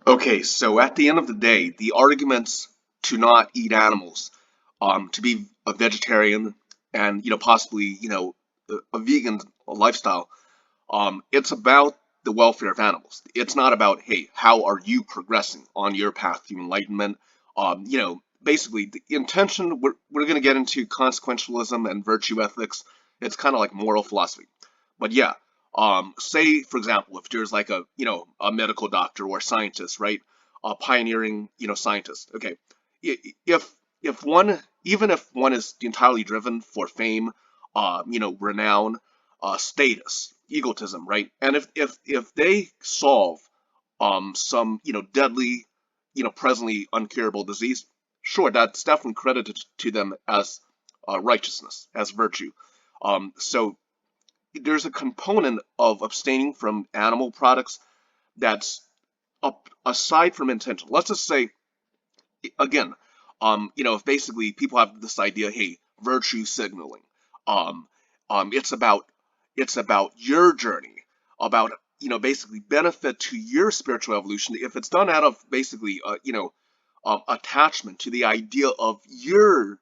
Okay, so at the end of the day, the arguments to not eat animals, to be a vegetarian and, possibly, a vegan lifestyle, it's about the welfare of animals. It's not about, hey, how are you progressing on your path to enlightenment? Basically the intention, we're going to get into consequentialism and virtue ethics. It's kind of like moral philosophy. But yeah, say for example, if there's like a medical doctor or scientist, right? A pioneering, scientist. Okay, if one, even if one is entirely driven for fame, renown, status, egotism, right? And if they solve some deadly, presently uncurable disease, sure, that's definitely credited to them as righteousness, as virtue. So there's a component of abstaining from animal products that's up aside from intention. Let's just say again, if basically people have this idea, hey, virtue signaling, um, it's about your journey, about basically benefit to your spiritual evolution. If it's done out of basically attachment to the idea of your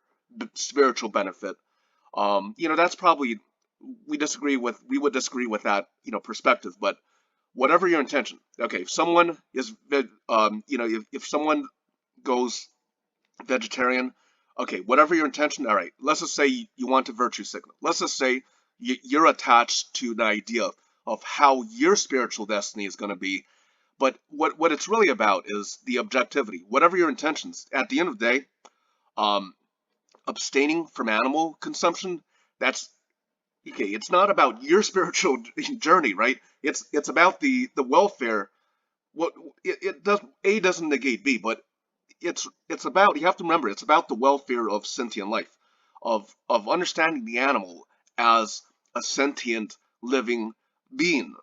spiritual benefit, that's probably we would disagree with that perspective. But whatever your intention, okay, if someone is if someone goes vegetarian, okay, whatever your intention, all right, let's just say you want to virtue signal. Let's just say you're attached to the idea of how your spiritual destiny is going to be. But what it's really about is the objectivity. Whatever your intentions, at the end of the day, um, abstaining from animal consumption, that's okay. It's not about your spiritual journey, right? It's about the welfare. What it does, A doesn't negate B, but it's about, you have to remember, it's about the welfare of sentient life, of understanding the animal as a sentient living being,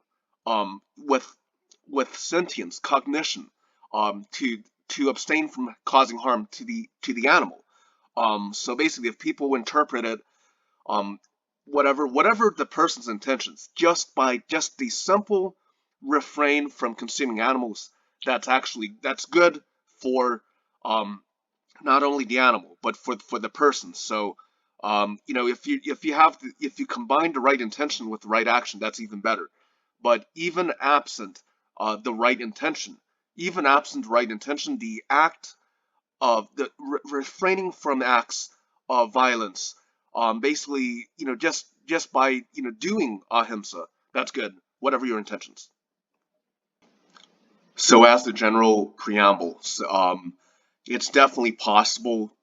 with sentience, cognition, to abstain from causing harm to the animal. So basically, if people interpret it, um, whatever the person's intentions, just the simple refrain from consuming animals, that's good for um, not only the animal but for the person. So if you combine the right intention with the right action, that's even better. But even absent the right intention, the act of the refraining from acts of violence, basically, just by doing ahimsa, that's good, whatever your intentions. So as the general preamble, it's definitely possible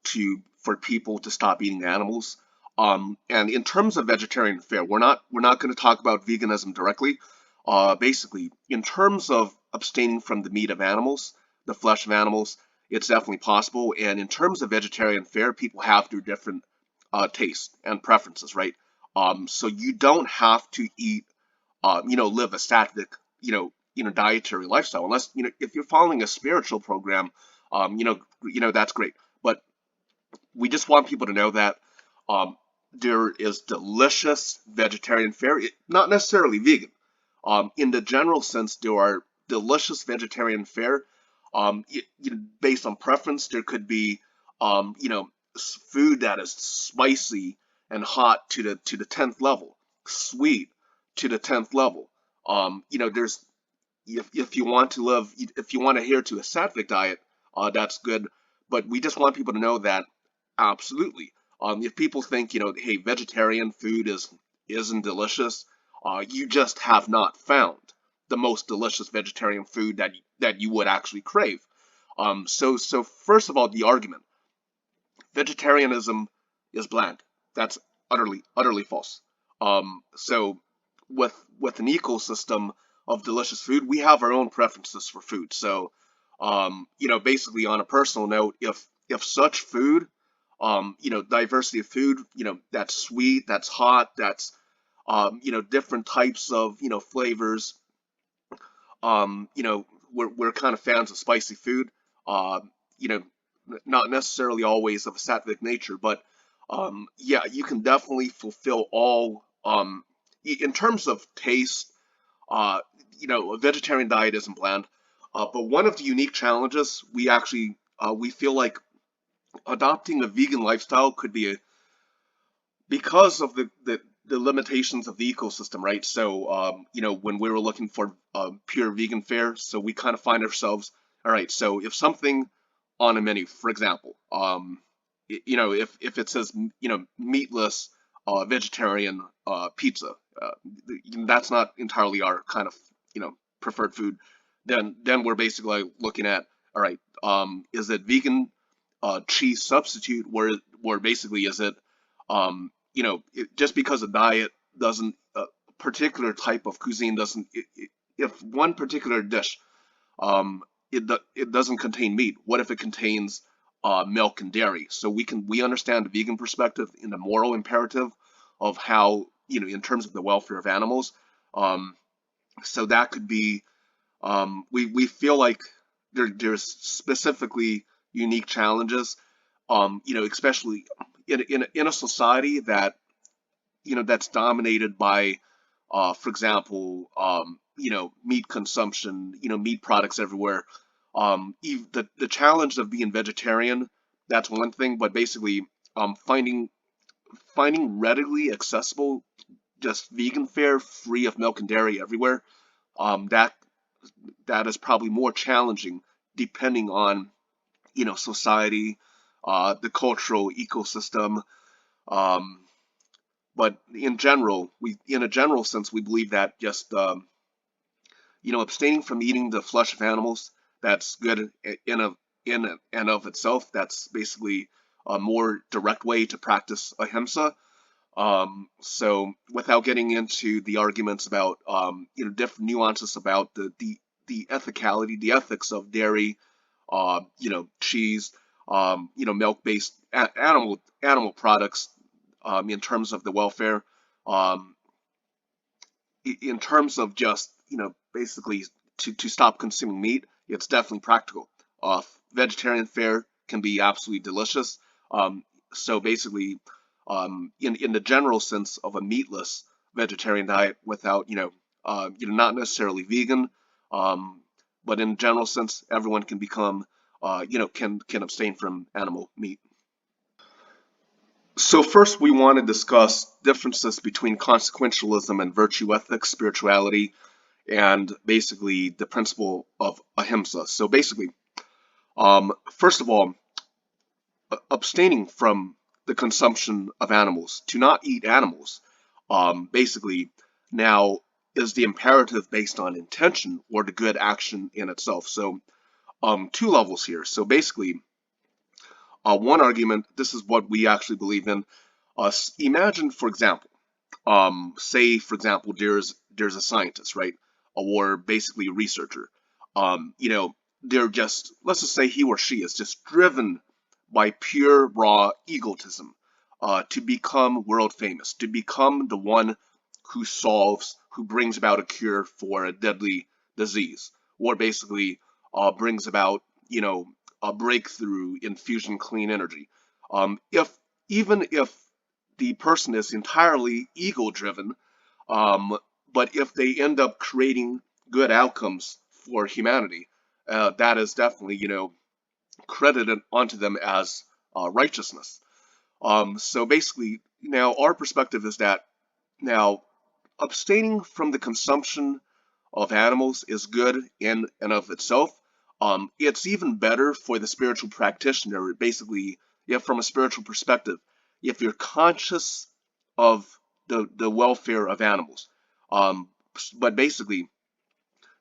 for people to stop eating animals. And in terms of vegetarian fare, we're not going to talk about veganism directly. Basically, in terms of abstaining from the meat of animals, the flesh of animals, it's definitely possible. And in terms of vegetarian fare, people have their different tastes and preferences, right? So you don't have to eat, live a sattvic, dietary lifestyle, unless if you're following a spiritual program, that's great. But we just want people to know that um, there is delicious vegetarian fare, not necessarily vegan. In the general sense, there are delicious vegetarian fare. Based on preference, there could be, food that is spicy and hot to the 10th level, sweet to the 10th level. There's if you want to live, if you want to adhere to a sattvic diet, that's good. But we just want people to know that absolutely. If people think, hey, vegetarian food isn't delicious, you just have not found the most delicious vegetarian food that you would actually crave. So first of all, the argument: vegetarianism is bland. That's utterly false. So with an ecosystem of delicious food, we have our own preferences for food. So basically, on a personal note, if such food, diversity of food, that's sweet, that's hot, that's different types of flavors. We're kind of fans of spicy food. You know, not necessarily always of a sattvic nature, but yeah, you can definitely fulfill all. In terms of taste, a vegetarian diet isn't bland. But one of the unique challenges we feel like adopting a vegan lifestyle could be because of the limitations of the ecosystem, right? So, when we were looking for pure vegan fare, so we kind of find ourselves, all right, so if something on a menu, for example, if it says, meatless, vegetarian pizza, uh, that's not entirely our kind of, preferred food, then we're basically looking at, all right, is it vegan cheese substitute, where basically is it just because a diet doesn't, a particular type of cuisine doesn't, if one particular dish, um, it doesn't contain meat, what if it contains milk and dairy? So we understand the vegan perspective in the moral imperative of how, in terms of the welfare of animals. Um, so that could be, we feel like there's specifically unique challenges, especially in a society that, that's dominated by, for example, meat consumption, meat products everywhere. The challenge of being vegetarian, that's one thing, but basically, finding readily accessible just vegan fare free of milk and dairy everywhere, that is probably more challenging depending on, society, the cultural ecosystem. Um, but in a general sense, we believe that just, abstaining from eating the flesh of animals, that's good in and of itself. That's basically a more direct way to practice ahimsa. So without getting into the arguments about, different nuances about the ethicality, the ethics of dairy, cheese, milk-based animal products, in terms of the welfare, um, in terms of just, basically to stop consuming meat, it's definitely practical. Vegetarian fare can be absolutely delicious. Um, so basically, in the general sense of a meatless vegetarian diet, without, not necessarily vegan, um, but in general sense, everyone can become, can abstain from animal meat. So first, we want to discuss differences between consequentialism and virtue ethics, spirituality, and basically the principle of ahimsa. So basically, first of all, abstaining from the consumption of animals, to not eat animals, basically now is the imperative based on intention or the good action in itself. So two levels here. So basically, one argument, this is what we actually believe in. Imagine, for example, say, for example, there's a scientist, right, or basically a researcher. They're just, let's just say he or she is just driven by pure raw egotism, to become world famous, to become the one who brings about a cure for a deadly disease, or basically brings about, a breakthrough in fusion clean energy. If Even if the person is entirely ego driven, um, but if they end up creating good outcomes for humanity, that is definitely, credited onto them as righteousness. So basically, now our perspective is that now abstaining from the consumption of animals is good in and of itself. It's even better for the spiritual practitioner. Basically, if from a spiritual perspective, if you're conscious of the welfare of animals, um, but basically,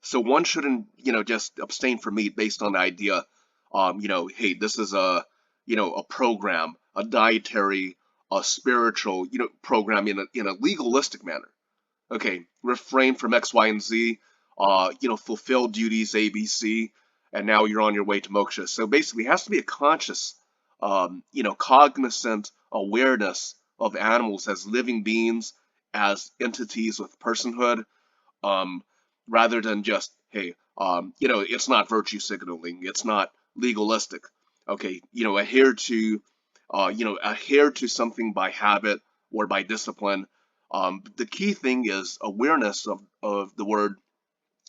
so one shouldn't, just abstain from meat based on the idea, hey, this is a program, a dietary, a spiritual, program in a legalistic manner. Okay, refrain from X, Y, and Z, fulfill duties A, B, C, and now you're on your way to moksha. So basically, it has to be a conscious, cognizant awareness of animals as living beings, as entities with personhood, um, rather than just, hey, it's not virtue signaling, it's not legalistic. Okay, adhere to something by habit or by discipline. The key thing is awareness of the word,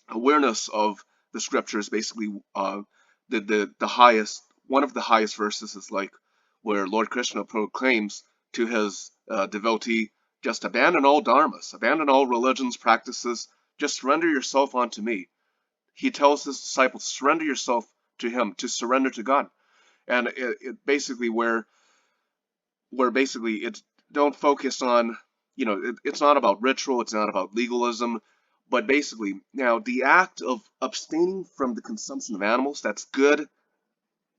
awareness of the scriptures, basically, the highest, one of the highest verses is like where Lord Krishna proclaims to his devotee, just abandon all dharmas, abandon all religions, practices, just surrender yourself unto me. He tells his disciples, surrender yourself to him, to surrender to God. And it basically where basically it's, don't focus on, it's not about ritual, it's not about legalism, but basically now the act of abstaining from the consumption of animals, that's good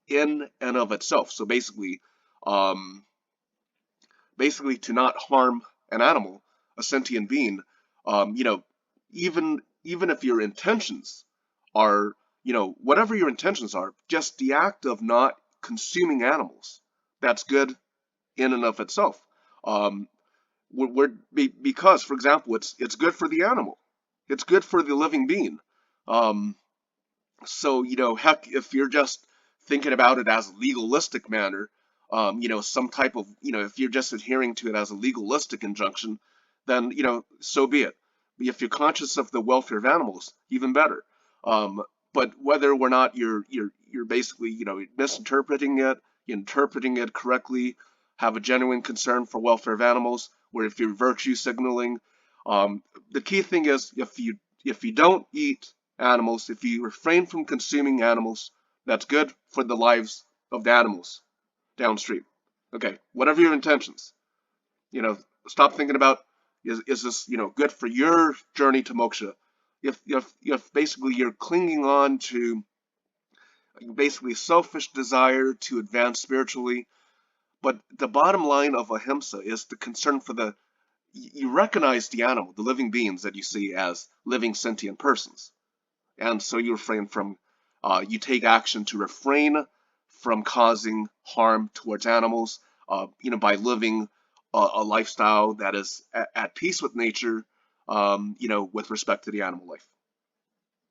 in and of itself. So um, basically to not harm an animal, a sentient being, even if your intentions are, whatever your intentions are, just the act of not consuming animals, that's good in and of itself. Um, because, for example, it's good for the animal, it's good for the living being. Um, so, heck, if you're just thinking about it as a legalistic manner, some type of, if you're just adhering to it as a legalistic injunction, then, so be it. If you're conscious of the welfare of animals, even better. Um, but whether or not you're basically, misinterpreting it, interpreting it correctly, have a genuine concern for welfare of animals, or if you're virtue signaling, the key thing is if you don't eat animals, if you refrain from consuming animals, that's good for the lives of the animals downstream. Okay, whatever your intentions, you know, stop thinking about is this, good for your journey to moksha. If basically you're clinging on to basically selfish desire to advance spiritually, but the bottom line of ahimsa is the concern for you recognize the animal, the living beings that you see as living sentient persons. And so you take action to refrain from causing harm towards animals, by living a lifestyle that is at peace with nature, with respect to the animal life.